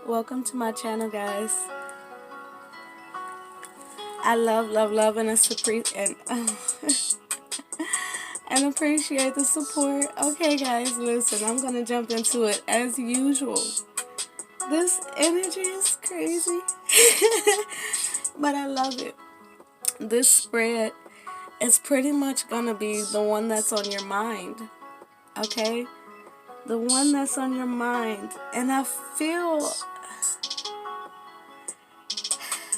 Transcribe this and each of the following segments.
Welcome to my channel, guys. I love, and and appreciate the support. Okay, guys, listen, I'm gonna jump into it as usual. This energy is crazy, but I love it. This spread is pretty much gonna be the one that's on your mind. Okay, the one that's on your mind, and I feel.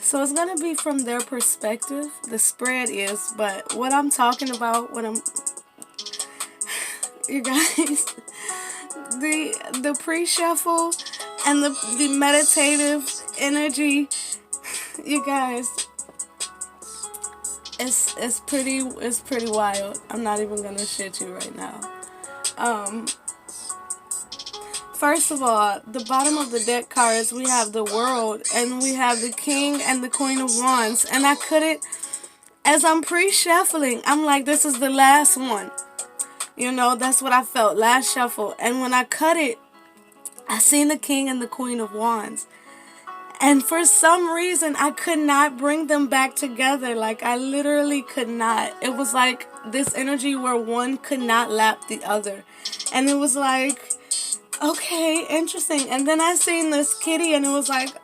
So it's going to be from their perspective, the spread is, but what I'm talking about, you guys, the pre-shuffle and the meditative energy, you guys, it's pretty wild. I'm not even going to shit you right now. First of all, the bottom of the deck cards, we have the World, and we have the King and the Queen of Wands. And I couldn't, as I'm pre-shuffling, I'm like, this is the last one. You know, that's what I felt, last shuffle. And when I cut it, I seen the King and the Queen of Wands. And for some reason, I could not bring them back together. Like, I literally could not. It was like this energy where one could not lap the other. And it was like, okay, interesting. And then I seen this kitty, and it was like,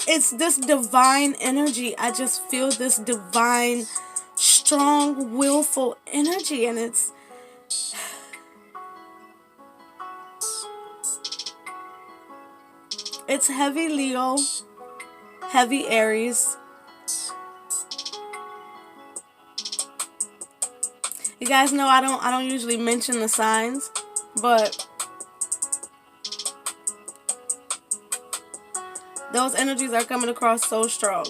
it's this divine energy. I just feel this divine, strong, willful energy, and it's heavy Leo, heavy Aries. You guys know I don't usually mention the signs, but those energies are coming across so strong.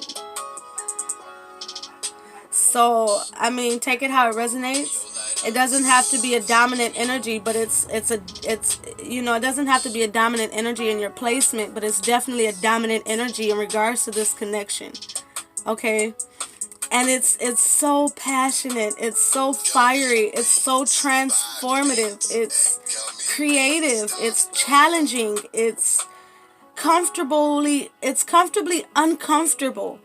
So, I mean, take it how it resonates. It doesn't have to be a dominant energy, but it's you know, it doesn't have to be a dominant energy in your placement, but it's definitely a dominant energy in regards to this connection. Okay? And it's so passionate, it's so fiery, it's so transformative, it's creative, it's challenging, it's comfortably uncomfortable.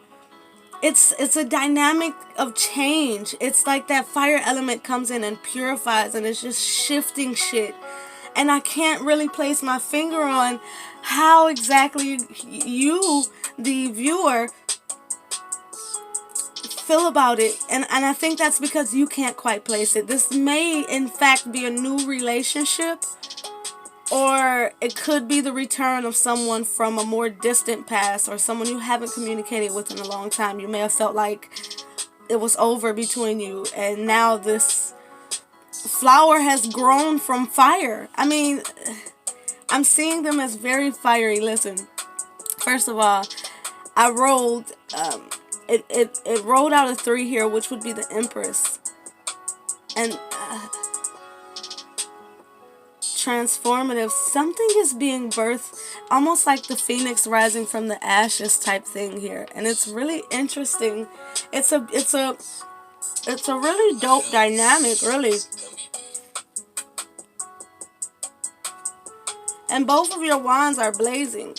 It's a dynamic of change. It's like that fire element comes in and purifies, and it's just shifting shit. And I can't really place my finger on how exactly you, the viewer, feel about it, and I think that's because you can't quite place it. This may in fact be a new relationship, or it could be the return of someone from a more distant past, or someone you haven't communicated with in a long time. You may have felt like it was over between you, and now this flower has grown from fire. I mean, I'm seeing them as very fiery. Listen, first of all, I rolled it rolled out a 3 here, which would be the Empress. And transformative, something is being birthed, almost like the phoenix rising from the ashes type thing here. And it's really interesting. It's a really dope dynamic, really. And both of your wands are blazing.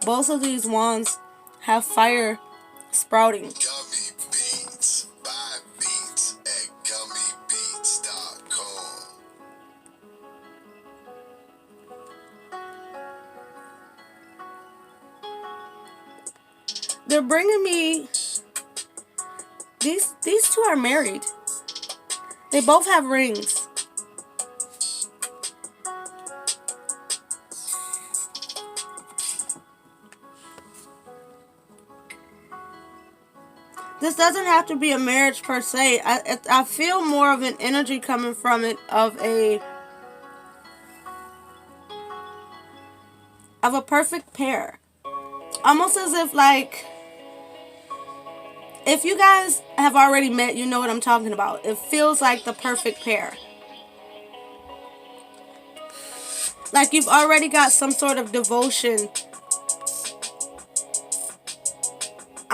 Both of these wands have fire sprouting. They're bringing me, these two are married. They both have rings. This doesn't have to be a marriage per se. I feel more of an energy coming from it of a perfect pair. Almost as if, like, if you guys have already met, you know what I'm talking about. It feels like the perfect pair. Like you've already got some sort of devotion.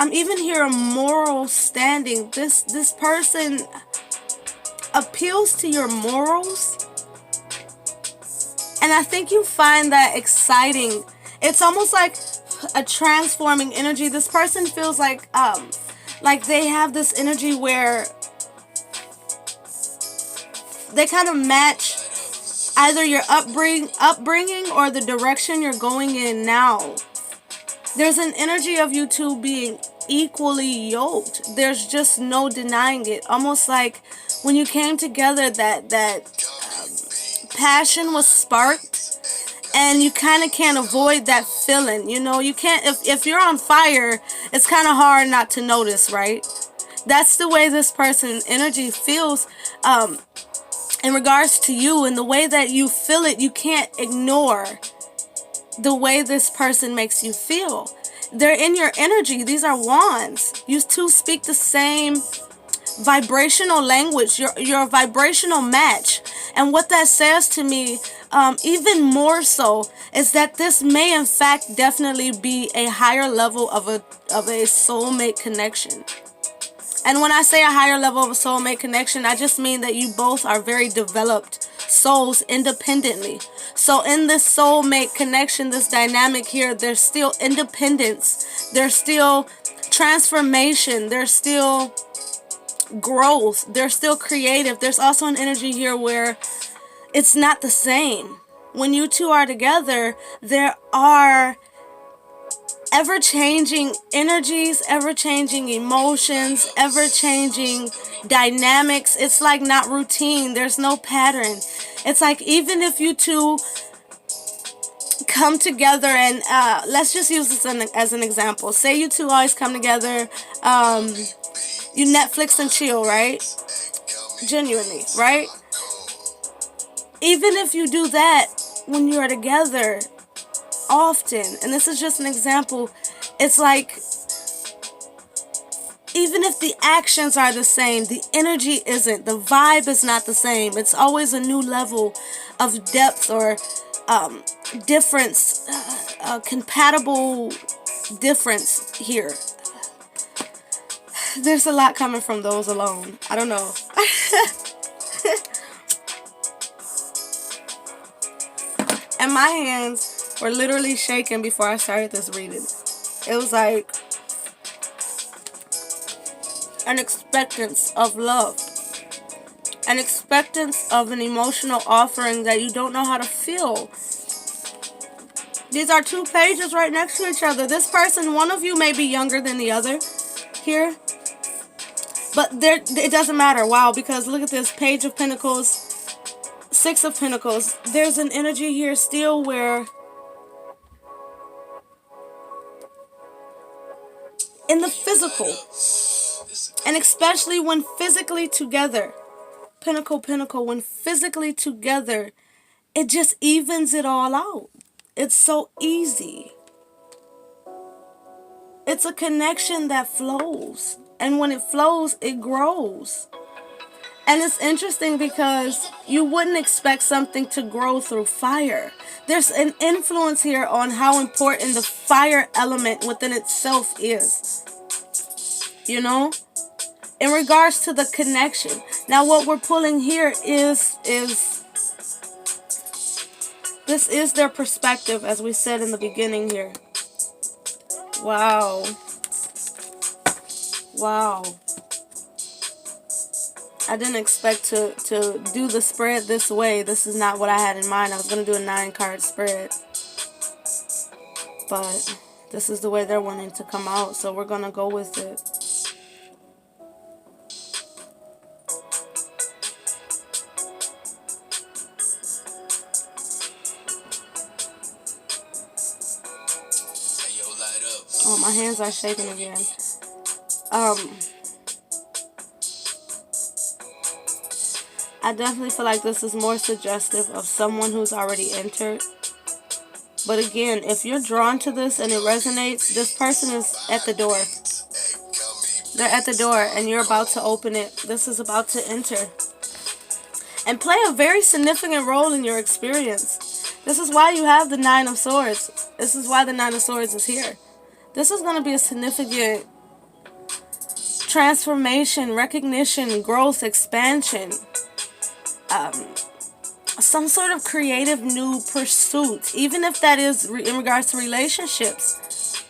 I'm even hearing moral standing. This person appeals to your morals. And I think you find that exciting. It's almost like a transforming energy. This person feels like they have this energy where they kind of match either your upbringing or the direction you're going in now. There's an energy of you two being equally yoked. There's just no denying it. Almost like when you came together, that passion was sparked, and you kind of can't avoid that feeling. You know, you can't, if you're on fire, it's kind of hard not to notice, right? That's the way this person's energy feels in regards to you, and the way that you feel it, you can't ignore the way this person makes you feel. They're in your energy. These are wands. You two speak the same vibrational language. You're a vibrational match. And what that says to me, even more so, is that this may in fact definitely be a higher level of a soulmate connection. And when I say a higher level of a soulmate connection, I just mean that you both are very developed souls independently. So in this soulmate connection, this dynamic here, there's still independence, there's still transformation, there's still growth, there's still creative. There's also an energy here where it's not the same. When you two are together, there are ever-changing energies, ever-changing emotions, ever-changing dynamics. It's like not routine. There's no pattern. It's like even if you two come together and let's just use this as an example. Say you two always come together, you Netflix and chill, right? Genuinely, right? Even if you do that when you're together often, and this is just an example, it's like even if the actions are the same, the energy isn't, the vibe is not the same. It's always a new level of depth or difference, compatible difference here. There's a lot coming from those alone. I don't know. And my hands were literally shaking before I started this reading. It was like an expectance of love, an expectance of an emotional offering that you don't know how to feel. These are two pages right next to each other. This person, one of you may be younger than the other here, but it doesn't matter. Wow, because look at this Page of Pentacles, Six of Pentacles. There's an energy here still where in the physical, and especially when physically together, Pentacle, when physically together, it just evens it all out. It's so easy. It's a connection that flows, and when it flows, it grows. And it's interesting because you wouldn't expect something to grow through fire. There's an influence here on how important the fire element within itself is. You know? In regards to the connection. Now what we're pulling here is this is their perspective, as we said in the beginning here. Wow. Wow. I didn't expect to do the spread this way. This is not what I had in mind. I was going to do a 9-card spread. But this is the way they're wanting to come out. So we're going to go with it. Oh, my hands are shaking again. I definitely feel like this is more suggestive of someone who's already entered. But again, if you're drawn to this and it resonates, this person is at the door. They're at the door and you're about to open it. This is about to enter and play a very significant role in your experience. This is why you have the 9 of Swords. This is why the 9 of Swords is here. This is going to be a significant transformation, recognition, growth, expansion. some sort of creative new pursuit, even if that is in regards to relationships.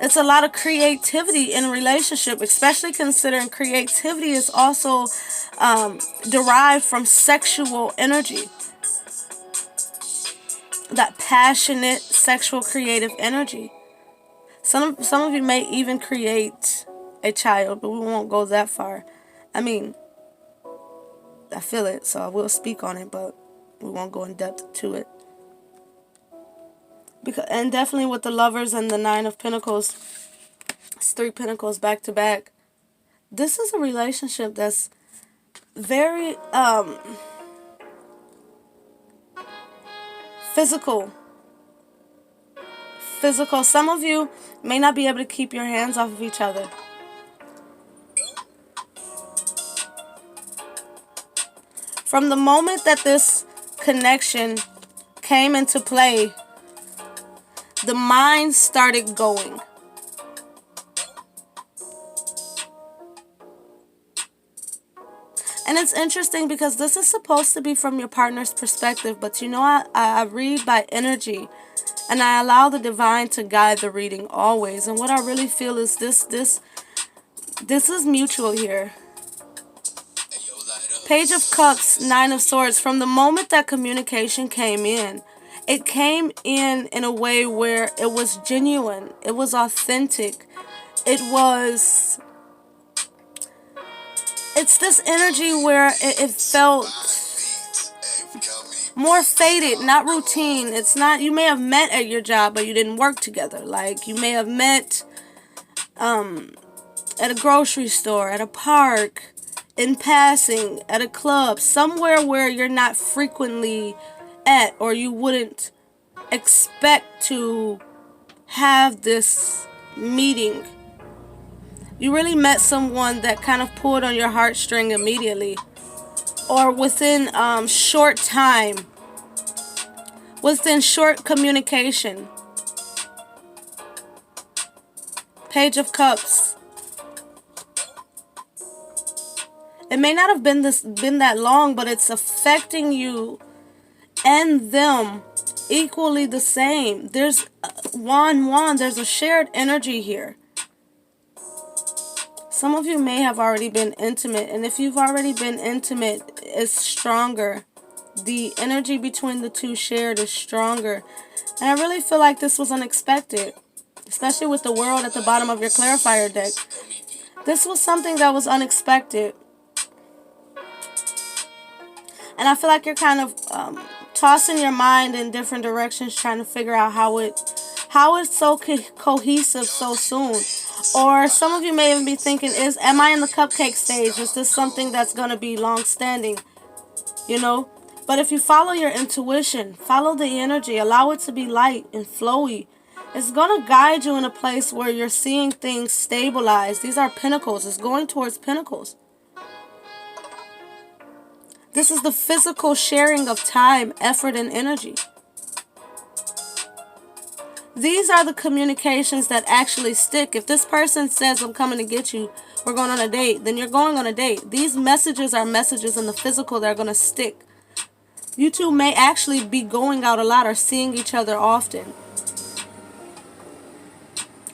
It's a lot of creativity in a relationship, especially considering creativity is also derived from sexual energy. That passionate, sexual, creative energy. Some of you may even create a child, but we won't go that far. I mean, I feel it, so I will speak on it, but we won't go in depth to it. And definitely with the Lovers and the Nine of Pentacles, it's 3 Pentacles back to back. This is a relationship that's very physical. Some of you may not be able to keep your hands off of each other. From the moment that this connection came into play, the mind started going. And it's interesting because this is supposed to be from your partner's perspective, but you know, I read by energy, and I allow the divine to guide the reading always. And what I really feel is this is mutual here. Page of Cups, Nine of Swords. From the moment that communication came in, it came in a way where it was genuine. It was authentic. It's this energy where it felt more faded, not routine. It's not, you may have met at your job, but you didn't work together. Like, you may have met at a grocery store, at a park, in passing, at a club, somewhere where you're not frequently at, or you wouldn't expect to have this meeting. You really met someone that kind of pulled on your heartstring immediately, or within short time, within short communication. Page of Cups. It may not have been that long, but it's affecting you and them equally the same. There's there's a shared energy here. Some of you may have already been intimate, and if you've already been intimate, it's stronger. The energy between the two shared is stronger. And I really feel like this was unexpected, especially with the World at the bottom of your clarifier deck. This was something that was unexpected. And I feel like you're kind of tossing your mind in different directions, trying to figure out how it's so cohesive so soon. Or some of you may even be thinking, am I in the cupcake stage? Is this something that's going to be long-standing? You know? But if you follow your intuition, follow the energy, allow it to be light and flowy, it's going to guide you in a place where you're seeing things stabilize. These are pentacles. It's going towards pentacles. This is the physical sharing of time, effort, and energy. These are the communications that actually stick. If this person says, I'm coming to get you, we're going on a date, then you're going on a date. These messages are messages in the physical that are going to stick. You two may actually be going out a lot or seeing each other often.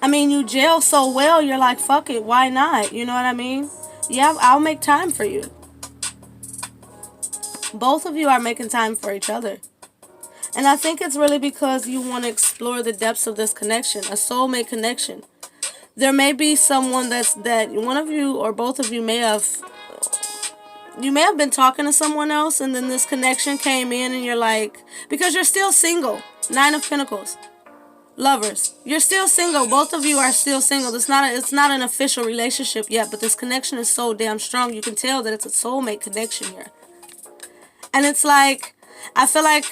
I mean, you gel so well, you're like, fuck it, why not? You know what I mean? Yeah, I'll make time for you. Both of you are making time for each other. And I think it's really because you want to explore the depths of this connection, a soulmate connection. There may be someone that one of you or both of you may have been talking to someone else, and then this connection came in and you're like, because you're still single. Nine of Pentacles. Lovers. You're still single. Both of you are still single. It's not an official relationship yet, but this connection is so damn strong. You can tell that it's a soulmate connection here. And it's like, I feel like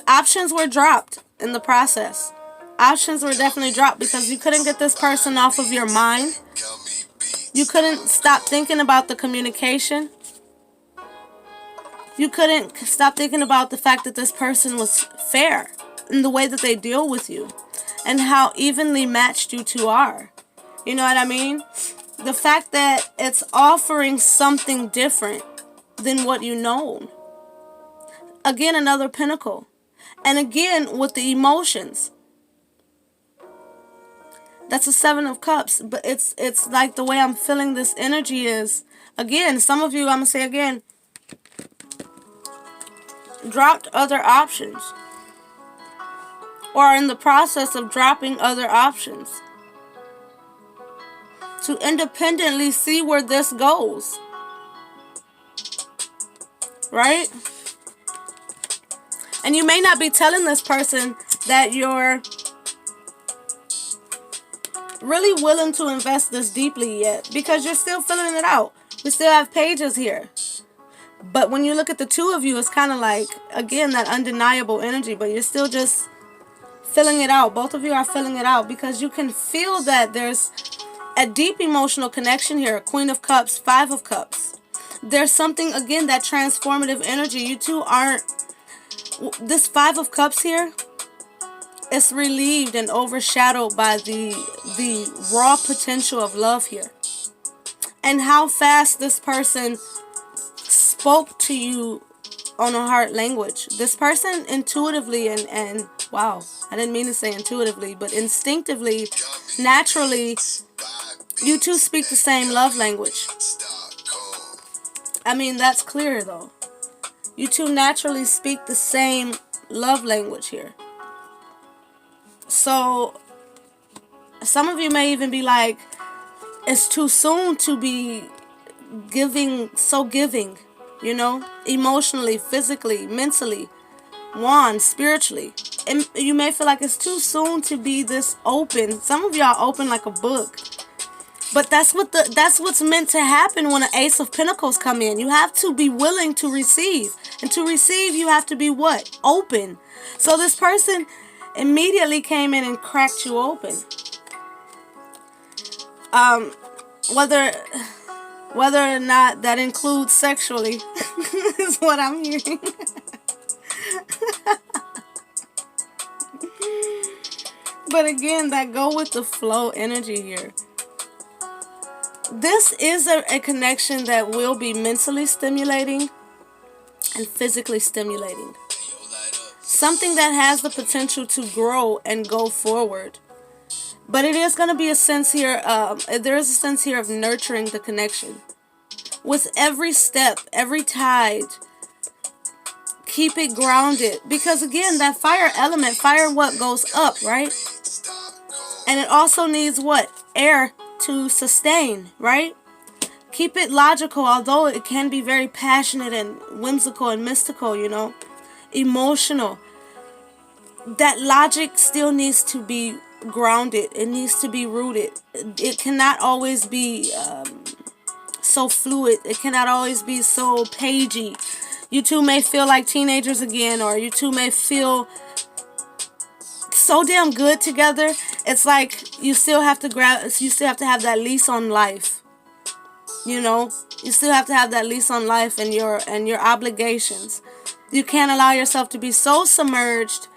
options were dropped in the process. Options were definitely dropped because you couldn't get this person off of your mind. You couldn't stop thinking about the communication. You couldn't stop thinking about the fact that this person was fair in the way that they deal with you and how evenly matched you two are. You know what I mean? The fact that it's offering something different than what you know. Again, another pentacle. And again, with the emotions. That's a 7 of Cups. But it's like the way I'm feeling this energy is, again, some of you, I'm going to say again, dropped other options. Or are in the process of dropping other options. To independently see where this goes. Right? And you may not be telling this person that you're really willing to invest this deeply yet, because you're still filling it out. We still have pages here. But when you look at the two of you, it's kind of like, again, that undeniable energy, but you're still just filling it out. Both of you are filling it out because you can feel that there's a deep emotional connection here. Queen of Cups, 5 of Cups. There's something, again, that transformative energy. You two aren't, this 5 of Cups here, it's relieved and overshadowed by the raw potential of love here. And how fast this person spoke to you on a heart language. This person intuitively and wow, I didn't mean to say intuitively, but instinctively, naturally, you two speak the same love language. I mean, that's clear though. You two naturally speak the same love language here. So, some of you may even be like, it's too soon to be giving, you know, emotionally, physically, mentally, spiritually. And you may feel like it's too soon to be this open. Some of y'all open like a book. But that's what's meant to happen when an Ace of Pentacles come in. You have to be willing to receive. And to receive, you have to be what? Open. So this person immediately came in and cracked you open. Whether or not that includes sexually is what I'm hearing. But again, that go with the flow energy here. This is a connection that will be mentally stimulating and physically stimulating. Something that has the potential to grow and go forward. But it is going to be a sense here, there is a sense here of nurturing the connection. With every step, every tide, keep it grounded. Because again, that fire element, fire what goes up, right? And it also needs what? Air to sustain, right? Keep it logical, although it can be very passionate and whimsical and mystical, you know, emotional. That logic still needs to be grounded. It needs to be rooted. It cannot always be so fluid. It cannot always be so pagey. You two may feel like teenagers again, or you two may feel so damn good together. It's like you still have to have that lease on life. You know, you still have to have that lease on life and your obligations. You can't allow yourself to be so submerged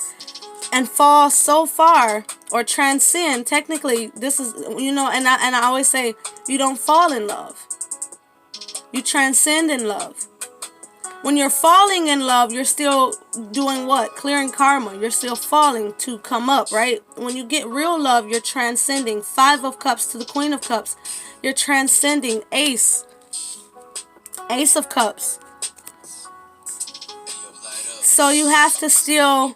and fall so far or transcend. Technically, this is, you know, and I always say, you don't fall in love. You transcend in love. When you're falling in love, you're still doing what? Clearing karma. You're still falling to come up, right? When you get real love, you're transcending. 5 of Cups to the Queen of Cups. You're transcending. Ace of Cups. So you have to still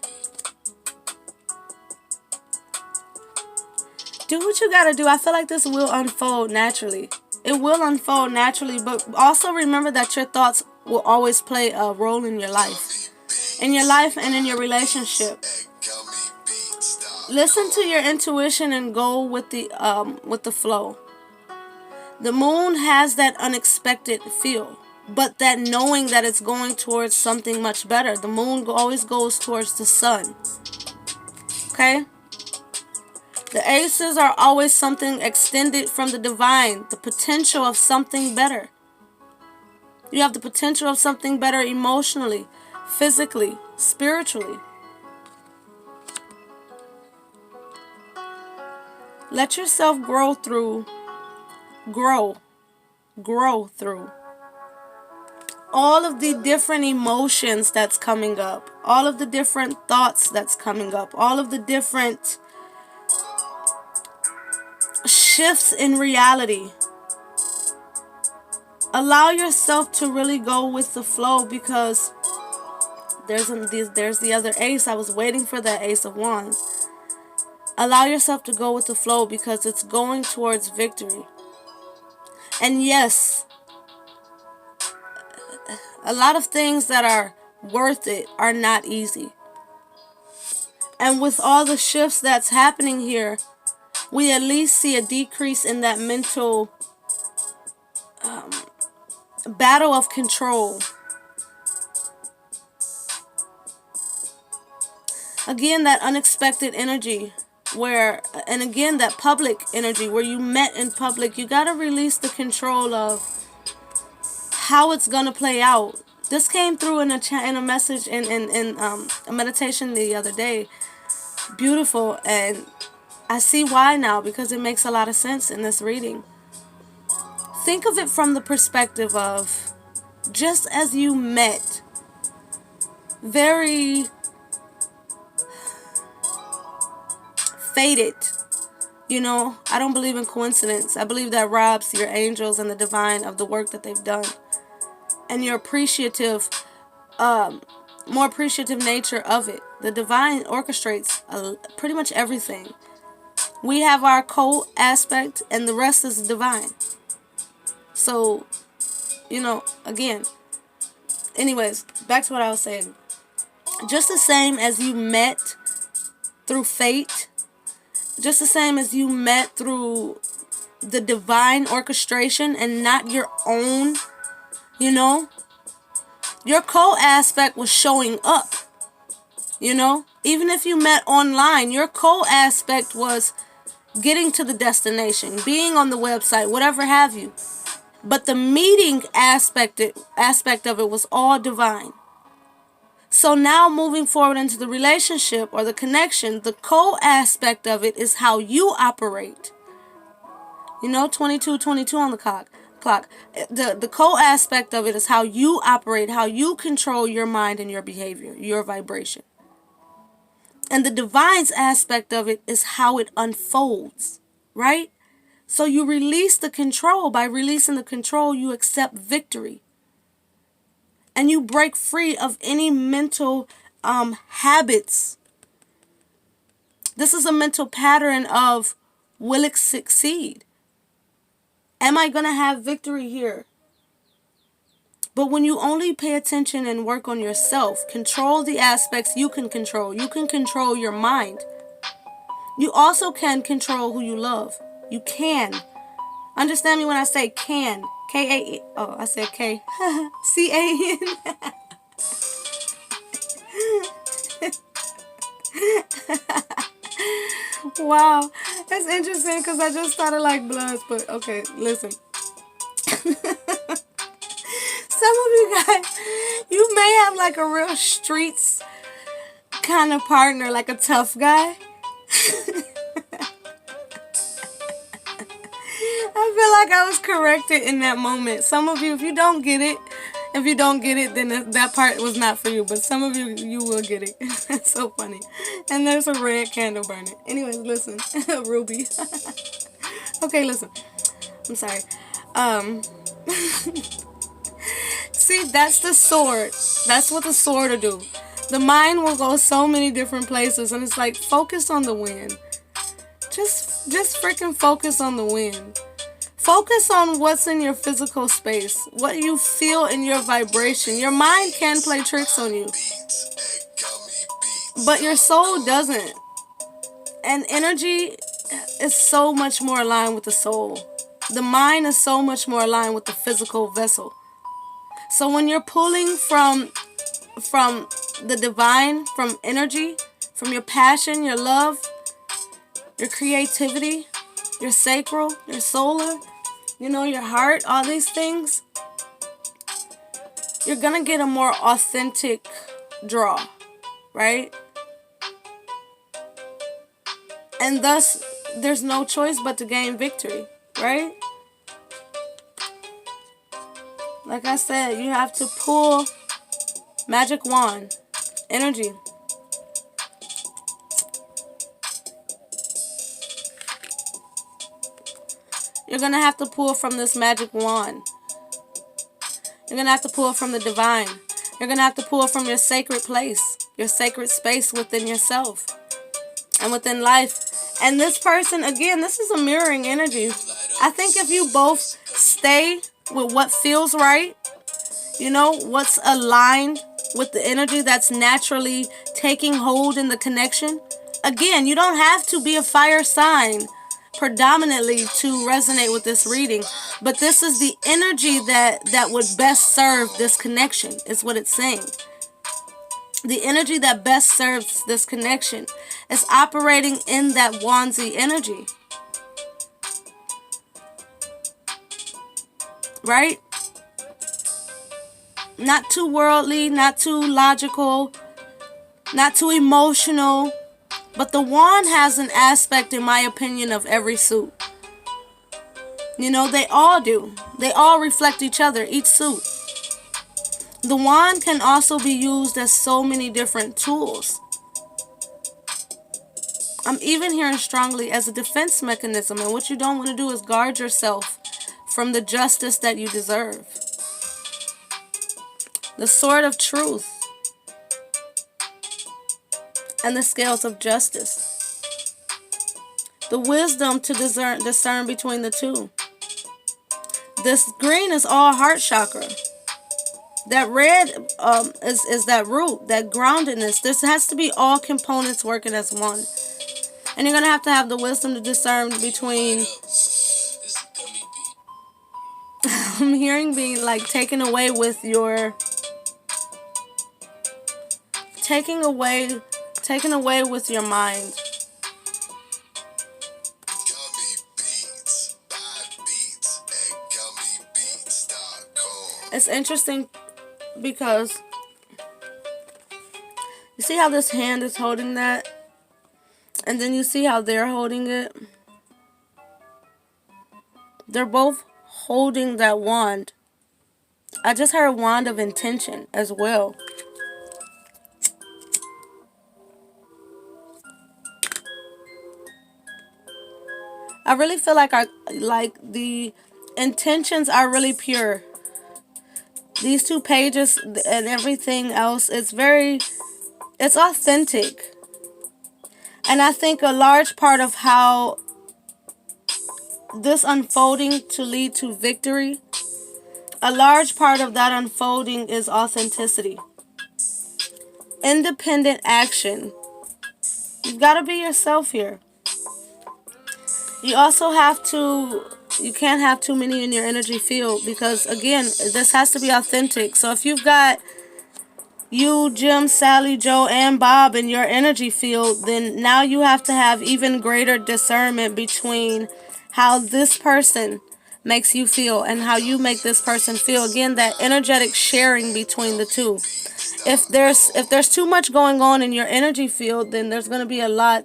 do what you gotta do. I feel like this will unfold naturally. It will unfold naturally, but also remember that your thoughts will always play a role in your life. In your life and in your relationship. Listen to your intuition and go with the flow. The moon has that unexpected feel, but that knowing that it's going towards something much better. The moon always goes towards the sun. Okay? The aces are always something extended from the divine, the potential of something better. You have the potential of something better emotionally, physically, spiritually. Let yourself grow through all of the different emotions that's coming up, all of the different thoughts that's coming up, all of the different shifts in reality. Allow yourself to really go with the flow, because there's the other ace. I was waiting for that Ace of Wands. Allow yourself to go with the flow, because it's going towards victory. And yes, a lot of things that are worth it are not easy. And with all the shifts that's happening here, we at least see a decrease in that mental battle of control. Again, that unexpected energy and again, that public energy where you met in public. You got to release the control of how it's going to play out. This came through in a message in a meditation the other day. Beautiful. And I see why now, because it makes a lot of sense in this reading. Think of it from the perspective of, just as you met, very fated. I don't believe in coincidence. I believe that robs your angels and the divine of the work that they've done. And your appreciative, more appreciative nature of it. The divine orchestrates pretty much everything. We have our co-aspect, and the rest is divine. So, again, anyways, back to what I was saying. Just the same as you met through fate, just the same as you met through the divine orchestration and not your own, your co-aspect was showing up, even if you met online, your co-aspect was getting to the destination, being on the website, whatever have you. But the meeting aspect of it was all divine. So now moving forward into the relationship or the connection, the co-aspect of it is how you operate. 22:22 on the clock. The co-aspect of it is how you operate, how you control your mind and your behavior, your vibration. And the divine's aspect of it is how it unfolds, right? So you release the control. By releasing the control, you accept victory. And you break free of any mental habits. This is a mental pattern of, will it succeed? Am I going to have victory here? But when you only pay attention and work on yourself, control the aspects you can control. You can control your mind. You also can control who you love. You can. Understand me when I say can. K-A-N. Oh, I said K. C-A-N. Wow. That's interesting because I just started like bloods. But okay, listen. Some of you guys, you may have like a real streets kind of partner, like a tough guy. I feel like I was corrected in that moment. Some of you, if you don't get it, then that part was not for you. But some of you, you will get it. It's so funny. And there's a red candle burning. Anyways, listen. Ruby. Okay, listen. I'm sorry. See, that's the sword. That's what the sword will do. The mind will go so many different places. And it's like, focus on the win. Just freaking focus on the win. Focus on what's in your physical space, what you feel in your vibration. Your mind can play tricks on you, but your soul doesn't. And energy is so much more aligned with the soul. The mind is so much more aligned with the physical vessel. So when you're pulling from the divine, from energy, from your passion, your love, your creativity, your sacral, your solar, your heart, all these things, you're going to get a more authentic draw, right? And thus, there's no choice but to gain victory, right? Like I said, you have to pull magic wand energy. You're going to have to pull from this magic wand. You're going to have to pull from the divine. You're going to have to pull from your sacred place, your sacred space within yourself and within life. And this person, again, this is a mirroring energy. I think if you both stay with what feels right, you know, what's aligned with the energy that's naturally taking hold in the connection. Again, you don't have to be a fire sign predominantly to resonate with this reading, but this is the energy that would best serve this connection, is what it's saying. The energy that best serves this connection is operating in that Wandsy energy. Right? Not too worldly, not too logical, not too emotional. But the wand has an aspect, in my opinion, of every suit. You know, they all do. They all reflect each other, each suit. The wand can also be used as so many different tools. I'm even hearing strongly as a defense mechanism. And what you don't want to do is guard yourself from the justice that you deserve. The sword of truth. And the scales of justice. The wisdom to discern between the two. This green is all heart chakra. That red is that root, that groundedness. This has to be all components working as one. And you're going to have the wisdom to discern between... I'm hearing being like taken away with your... Taken away with your mind. It's interesting because you see how this hand is holding that, and then you see how they're holding it. They're both holding that wand. I just heard wand of intention as well. I really feel like the intentions are really pure. These two pages and everything else, it's authentic. And I think a large part of how this unfolding to lead to victory, a large part of that unfolding is authenticity. Independent action. You've got to be yourself here. You also you can't have too many in your energy field because, again, this has to be authentic. So if you've got you, Jim, Sally, Joe, and Bob in your energy field, then now you have to have even greater discernment between how this person makes you feel and how you make this person feel. Again, that energetic sharing between the two. If there's too much going on in your energy field, then there's going to be a lot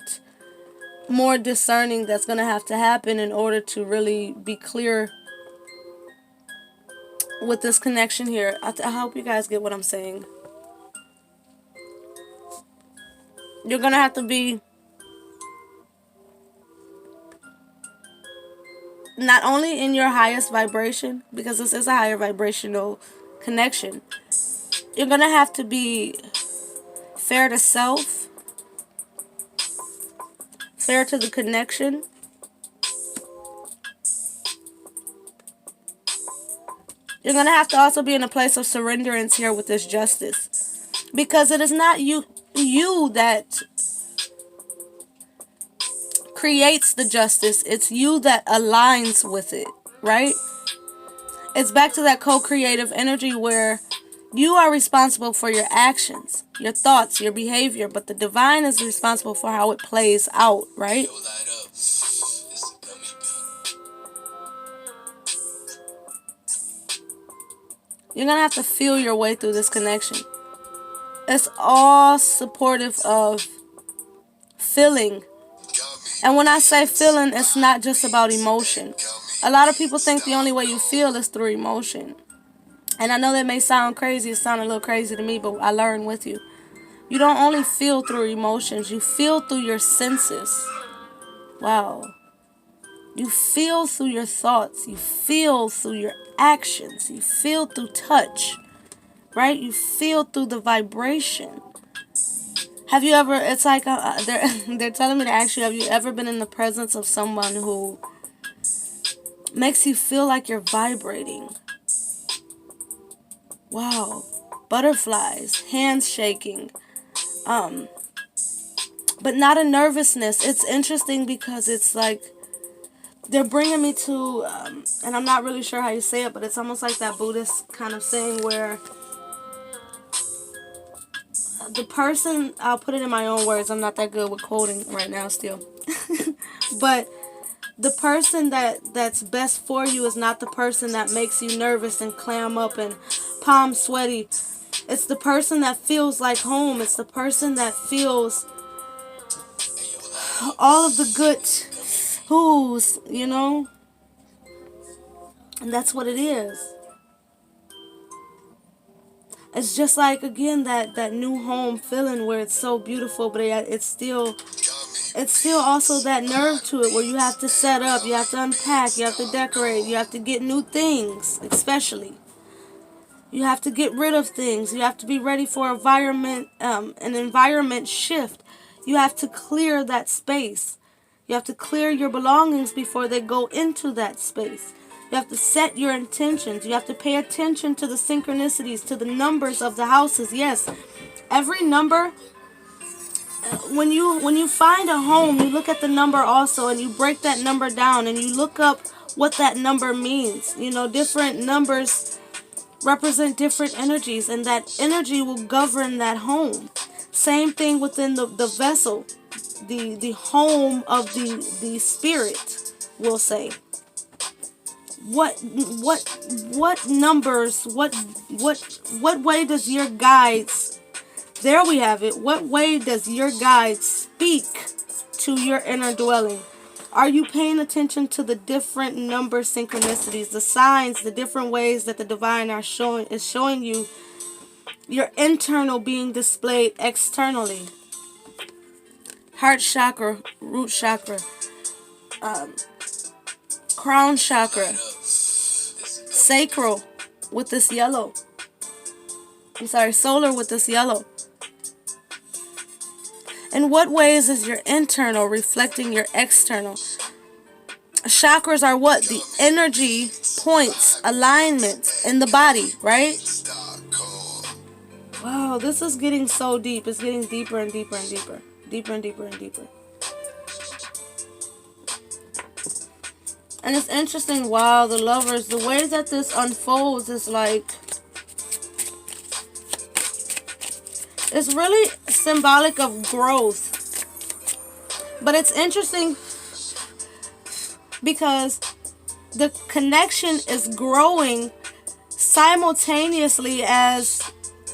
more discerning that's going to have to happen in order to really be clear with this connection here. I hope you guys get what I'm saying. You're going to have to be not only in your highest vibration, because this is a higher vibrational connection. You're going to have to be fair to self, fair to the connection. You're going to have to also be in a place of surrenderance here with this justice. Because it is not you that creates the justice. It's you that aligns with it, right? It's back to that co-creative energy where you are responsible for your actions, your thoughts, your behavior, but the divine is responsible for how it plays out, right? You're going to have to feel your way through this connection. It's all supportive of feeling. And when I say feeling, it's not just about emotion. A lot of people think the only way you feel is through emotion. And I know that may sound crazy. It sounded a little crazy to me, but I learned with you. You don't only feel through emotions. You feel through your senses. Wow. You feel through your thoughts. You feel through your actions. You feel through touch. Right? You feel through the vibration. Have you ever, it's like, they're telling me to ask you, have you ever been in the presence of someone who makes you feel like you're vibrating? Wow. Butterflies, hands shaking. But not a nervousness. It's interesting because it's like, they're bringing me to, and I'm not really sure how you say it, but it's almost like that Buddhist kind of saying where the person, I'll put it in my own words, I'm not that good with quoting right now still, but the person that's best for you is not the person that makes you nervous and clam up and palm sweaty. It's the person that feels like home. It's the person that feels all of the good who's, you know, and that's what it is. It's just like, again, that new home feeling where it's so beautiful, but it's still also that nerve to it where you have to set up, you have to unpack, you have to decorate, you have to get new things, especially. You have to get rid of things. You have to be ready for an environment shift. You have to clear that space. You have to clear your belongings before they go into that space. You have to set your intentions. You have to pay attention to the synchronicities, to the numbers of the houses. Yes, every number, when you find a home, you look at the number also, and you break that number down, and you look up what that number means. You know, different numbers represent different energies, and that energy will govern that home. Same thing within the vessel, the home of the spirit, we'll say. What numbers, what way does your guides, there we have it, what way does your guide speak to your inner dwelling? Are you paying attention to the different number synchronicities, the signs, the different ways that the divine is showing you your internal being displayed externally? Heart chakra, root chakra, crown chakra, sacral with this yellow. Solar with this yellow. In what ways is your internal reflecting your external? Chakras are what? The energy points, alignments in the body, right? Wow, this is getting so deep. It's getting deeper and deeper and deeper. Deeper and deeper and deeper. And it's interesting, wow, the lovers, the way that this unfolds is like, it's really symbolic of growth. But it's interesting because the connection is growing simultaneously as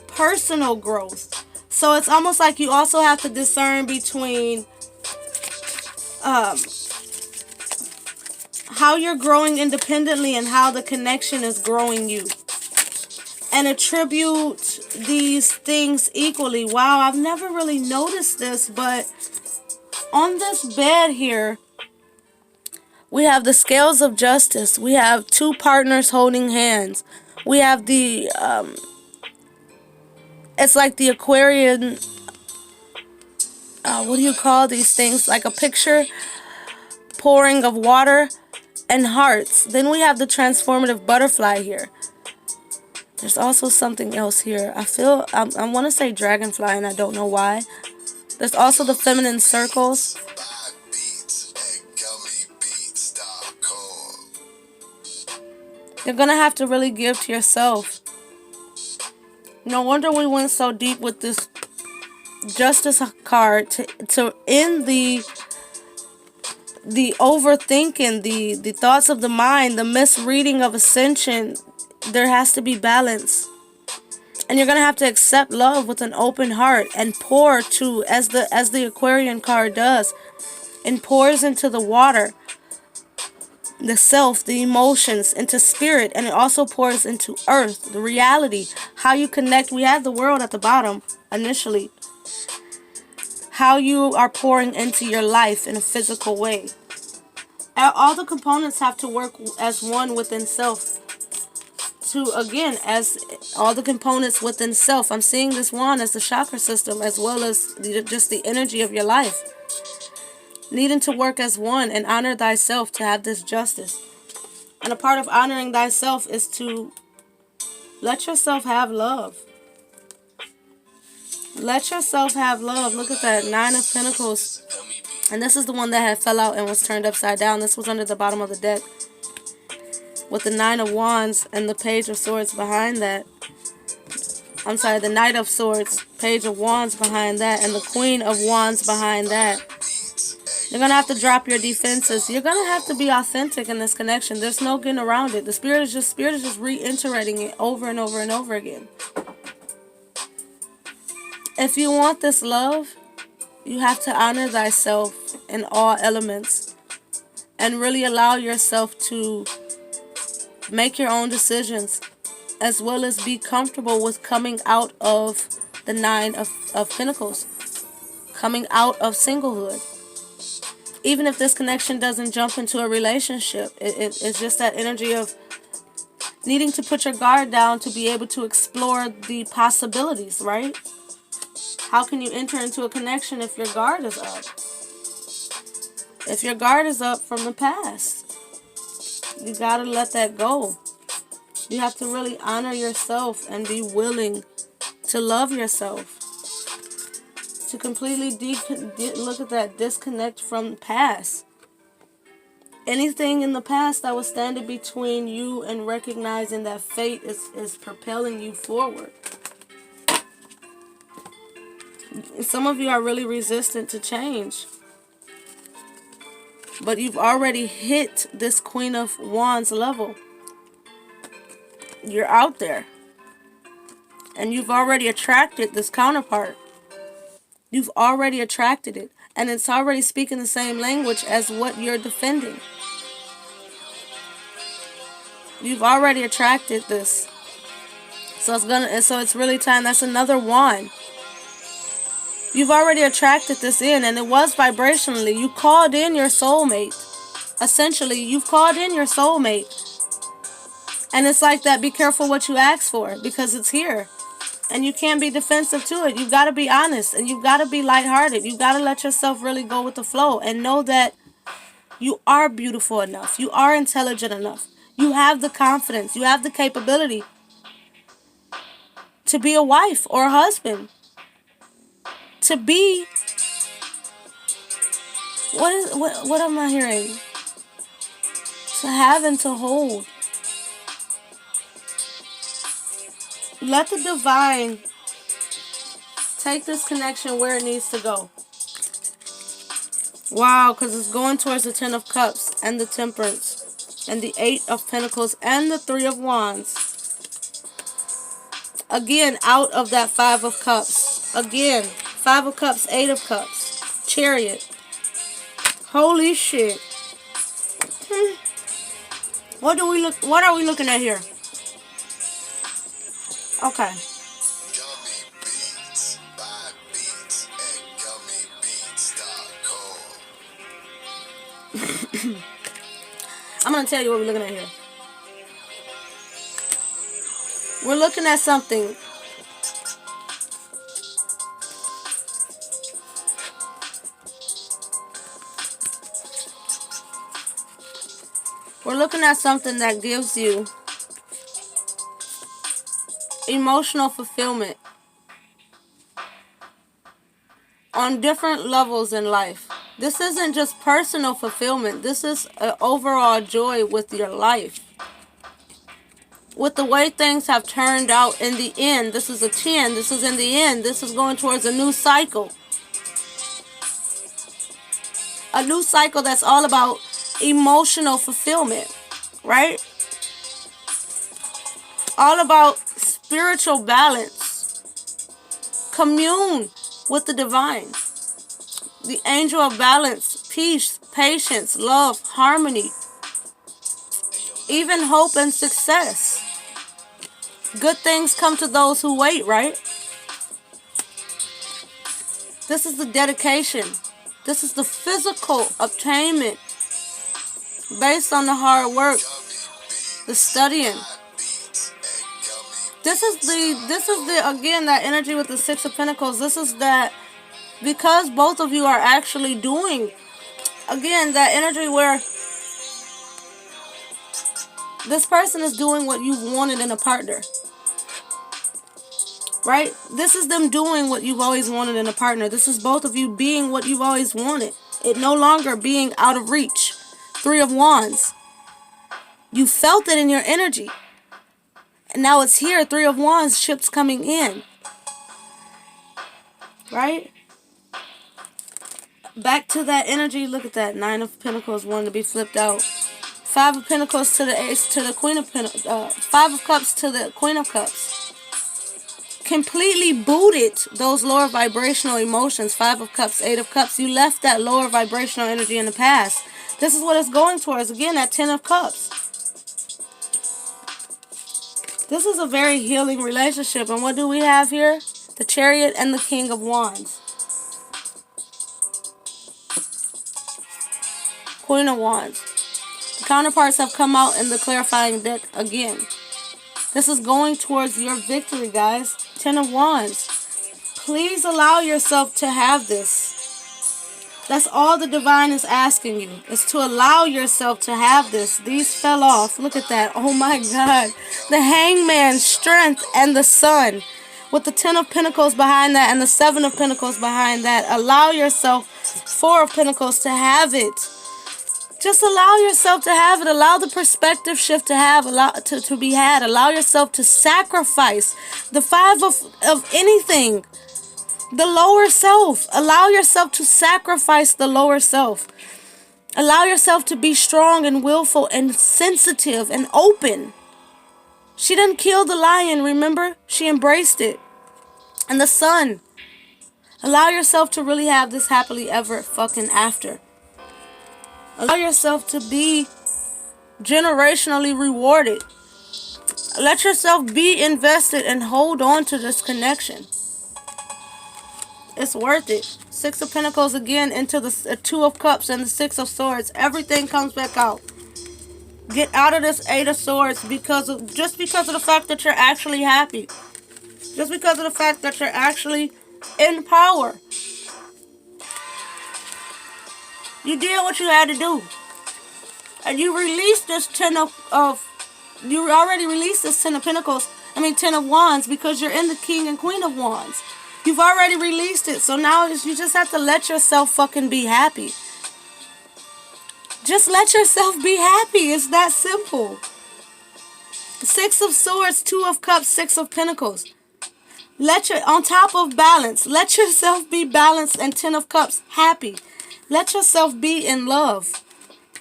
personal growth. So it's almost like you also have to discern between how you're growing independently and how the connection is growing you. And attribute these things equally. Wow, I've never really noticed this, but on this bed here, we have the scales of justice. We have two partners holding hands. We have the, it's like the Aquarian, what do you call these things? Like a picture, pouring of water and hearts. Then we have the transformative butterfly here. There's also something else here. I want to say dragonfly, and I don't know why. There's also the feminine circles. You're going to have to really give to yourself. No wonder we went so deep with this Justice card to end the overthinking, the thoughts of the mind, the misreading of ascension. There has to be balance. And you're going to have to accept love with an open heart and pour to, as the Aquarian card does, and pours into the water. the self, the emotions into spirit, and it also pours into earth, the reality, how you connect. We have the world at the bottom initially. How you are pouring into your life in a physical way. All the components have to work as one within self. To, again, as all the components within self. I'm seeing this one as the chakra system, as well as just the energy of your life. Needing to work as one and honor thyself to have this justice. And a part of honoring thyself is to let yourself have love. Let yourself have love. Look at that, 9 of Pentacles. And this is the one that had fell out and was turned upside down. This was under the bottom of the deck. With the 9 of Wands and the Page of Swords behind that. I'm sorry, the Knight of Swords, Page of Wands behind that, and the Queen of Wands behind that. You're going to have to drop your defenses. You're going to have to be authentic in this connection. There's no getting around it. The Spirit is just reiterating it over and over and over again. If you want this love, you have to honor thyself in all elements and really allow yourself to make your own decisions, as well as be comfortable with coming out of the 9 of Pentacles, coming out of singlehood. Even if this connection doesn't jump into a relationship, it's just that energy of needing to put your guard down to be able to explore the possibilities, right? How can you enter into a connection if your guard is up? If your guard is up from the past, you gotta let that go. You have to really honor yourself and be willing to love yourself. To completely look at that, disconnect from the past. Anything in the past that was standing between you and recognizing that fate is propelling you forward. Some of you are really resistant to change. But you've already hit this Queen of Wands level. You're out there. And you've already attracted this counterpart. You've already attracted it. And it's already speaking the same language as what you're defending. You've already attracted this. So it's really time. That's another wand. You've already attracted this in, and it was vibrationally. You called in your soulmate. Essentially, you've called in your soulmate. And it's like that, be careful what you ask for, because it's here. And you can't be defensive to it. You've got to be honest, and you've got to be lighthearted. You've got to let yourself really go with the flow and know that you are beautiful enough. You are intelligent enough. You have the confidence. You have the capability to be a wife or a husband. To be, what am I hearing? To have and to hold. Let the divine take this connection where it needs to go. Wow, because it's going towards the 10 of Cups and the Temperance and the 8 of Pentacles and the 3 of Wands. Again, out of that 5 of Cups. Again. 5 of Cups, 8 of Cups, Chariot. Holy shit. What are we looking at here? Okay. I'm going to tell you what we're looking at here. We're looking at something. We're looking at something that gives you emotional fulfillment on different levels in life. This isn't just personal fulfillment. This is an overall joy with your life. With the way things have turned out in the end. This is a 10. This is in the end. This is going towards a new cycle. A new cycle that's all about emotional fulfillment, right? All about spiritual balance. Commune with the divine. The angel of balance, peace, patience, love, harmony. even hope and success. Good things come to those who wait, right? This is the dedication. This is the physical obtainment based on the hard work, the studying. This is the again, that energy with the Six of Pentacles. This is that, because both of you are actually doing, again, that energy where this person is doing what you've wanted in a partner. Right? This is them doing what you've always wanted in a partner. This is both of you being what you've always wanted. It no longer being out of reach. Three of Wands. You felt it in your energy. And now it's here. Three of Wands, ships coming in. Right? Back to that energy. Look at that. Nine of Pentacles wanting to be flipped out. Five of Pentacles to the Ace, to the Queen of Pentacles. Five of Cups to the Queen of Cups. Completely booted those lower vibrational emotions. Five of Cups, Eight of Cups. You left that lower vibrational energy in the past. This is what it's going towards. Again, that Ten of Cups. This is a very healing relationship. And what do we have here? The Chariot and the King of Wands. Queen of Wands. The counterparts have come out in the clarifying deck again. This is going towards your victory, guys. Ten of Wands. Please allow yourself to have this. That's all the divine is asking you, is to allow yourself to have this. These fell off. Look at that. Oh my God. The Hangman, Strength, and the Sun. With the Ten of Pentacles behind that and the Seven of Pentacles behind that. Allow yourself, Four of Pentacles, to have it. Just allow yourself to have it. Allow the perspective shift to be had. Allow yourself to sacrifice the Five of anything. The lower self. Allow yourself to sacrifice the lower self. Allow yourself to be strong and willful and sensitive and open. She didn't kill the lion, remember? She embraced it. And the Sun. Allow yourself to really have this happily ever fucking after. Allow yourself to be generationally rewarded. Let yourself be invested and hold on to this connection. It's worth it. Six of Pentacles again into the Two of Cups and the Six of Swords. Everything comes back out. Get out of this Eight of Swords just because of the fact that you're actually happy. Just because of the fact that you're actually in power. You did what you had to do. And you released this you already released this Ten of Pentacles, Ten of Wands, because you're in the King and Queen of Wands. You've already released it. So now you just have to let yourself fucking be happy. Just let yourself be happy. It's that simple. Six of Swords, Two of Cups, Six of Pentacles. On top of balance, let yourself be balanced, and Ten of Cups, happy. Let yourself be in love.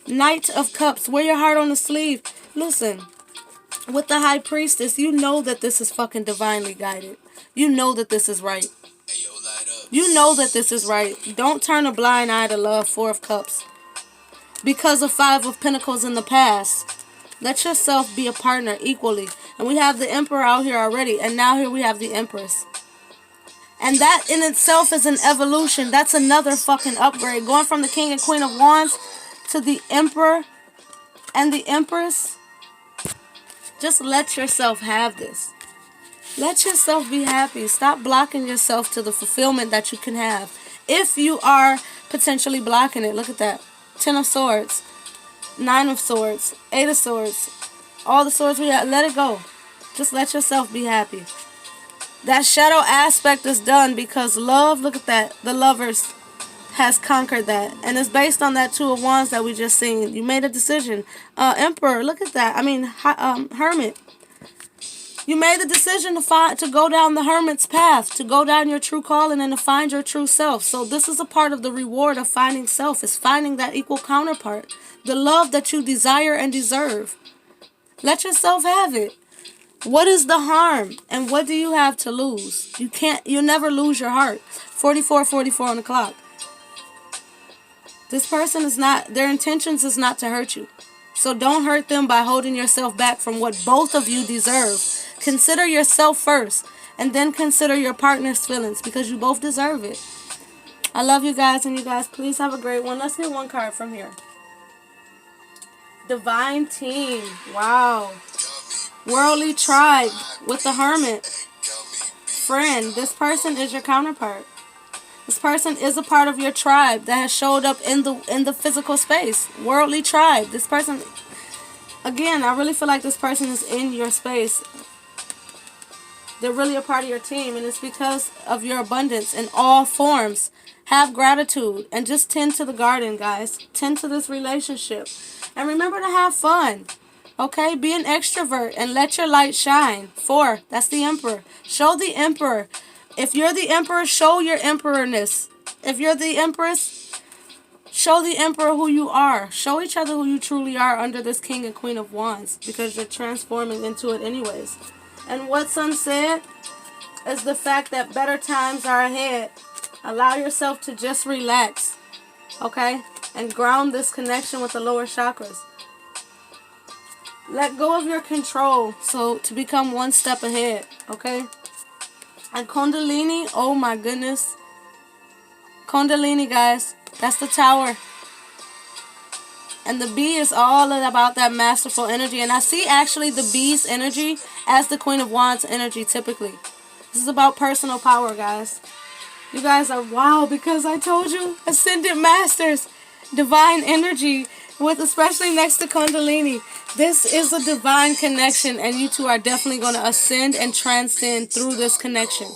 Knight of Cups, wear your heart on the sleeve. Listen, with the High Priestess, you know that this is fucking divinely guided. You know that this is right. You know that this is right. Don't turn a blind eye to love, Four of Cups. Because of Five of Pentacles in the past. Let yourself be a partner equally. And we have the Emperor out here already. And now here we have the Empress. And that in itself is an evolution. That's another fucking upgrade. Going from the King and Queen of Wands to the Emperor and the Empress. Just let yourself have this. Let yourself be happy. Stop blocking yourself to the fulfillment that you can have. If you are potentially blocking it. Look at that. Ten of Swords. Nine of Swords. Eight of Swords. All the swords we have. Let it go. Just let yourself be happy. That shadow aspect is done because love, look at that. The Lovers has conquered that. And it's based on that Two of Wands that we just seen. You made a decision. Emperor, look at that. Hermit. You made the decision to go down the hermit's path, to go down your true calling and to find your true self. So this is a part of the reward of finding self, is finding that equal counterpart. The love that you desire and deserve. Let yourself have it. What is the harm? And what do you have to lose? You'll never lose your heart. 44 on the clock. This person their intentions is not to hurt you. So don't hurt them by holding yourself back from what both of you deserve. Consider yourself first, and then consider your partner's feelings, because you both deserve it. I love you guys, and you guys please have a great one. Let's get one card from here. Divine Team. Wow. Worldly Tribe with the Hermit. Friend, this person is your counterpart. This person is a part of your tribe that has showed up in the physical space. Worldly Tribe. This person, again, I really feel like this person is in your space. They're really a part of your team, and it's because of your abundance in all forms. Have gratitude and just tend to the garden, guys. Tend to this relationship. And remember to have fun. Okay? Be an extrovert and let your light shine. 4. That's the Emperor. Show the Emperor. If you're the Emperor, show your Emperorness. If you're the Empress, show the Emperor who you are. Show each other who you truly are under this King and Queen of Wands, because you're transforming into it anyways. And what Sun said is the fact that better times are ahead. Allow yourself to just relax, okay? And ground this connection with the lower chakras. Let go of your control so to become one step ahead, okay? And Kundalini, oh my goodness. Kundalini, guys, that's the Tower. And the bee is all about that masterful energy. And I see actually the bee's energy as the Queen of Wands energy typically. This is about personal power, guys. You guys are wow, because I told you, Ascendant Masters, divine energy, with especially next to Kundalini. This is a divine connection, and you two are definitely going to ascend and transcend through this connection.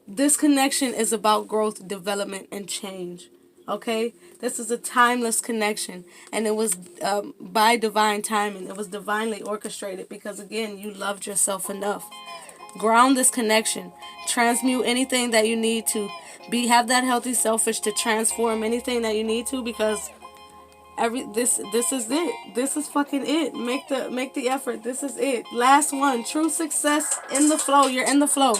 This connection is about growth, development, and change. Okay? This is a timeless connection, and it was by divine timing. It was divinely orchestrated because, again, you loved yourself enough. Ground this connection. Transmute anything that you need to. Have that healthy selfish to transform anything that you need to, because this is it. This is fucking it. Make the effort. This is it. Last one. True success in the flow. You're in the flow.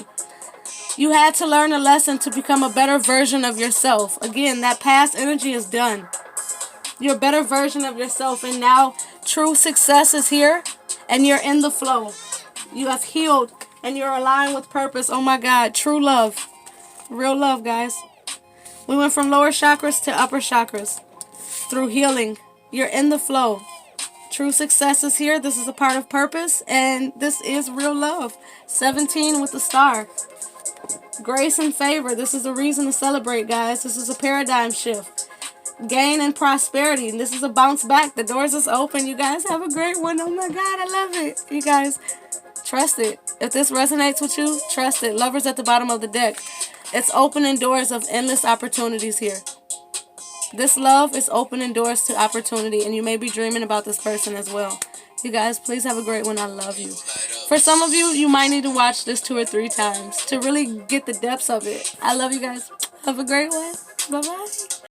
You had to learn a lesson to become a better version of yourself. Again, that past energy is done. You're a better version of yourself, and now true success is here, and you're in the flow. You have healed, and you're aligned with purpose. Oh my God, true love. Real love, guys. We went from lower chakras to upper chakras through healing. You're in the flow. True success is here. This is a part of purpose, and this is real love. 17 with the star. Grace and favor. This is a reason to celebrate, guys. This is a paradigm shift. Gain and prosperity. And this is a bounce back. The doors is open. You guys have a great one. Oh my God, I love it. You guys, trust it. If this resonates with you, trust it. Lovers at the bottom of the deck. It's opening doors of endless opportunities here. This love is opening doors to opportunity, and you may be dreaming about this person as well. You guys, please have a great one. I love you. For some of you, you might need to watch this 2 or 3 times to really get the depths of it. I love you guys. Have a great one. Bye-bye.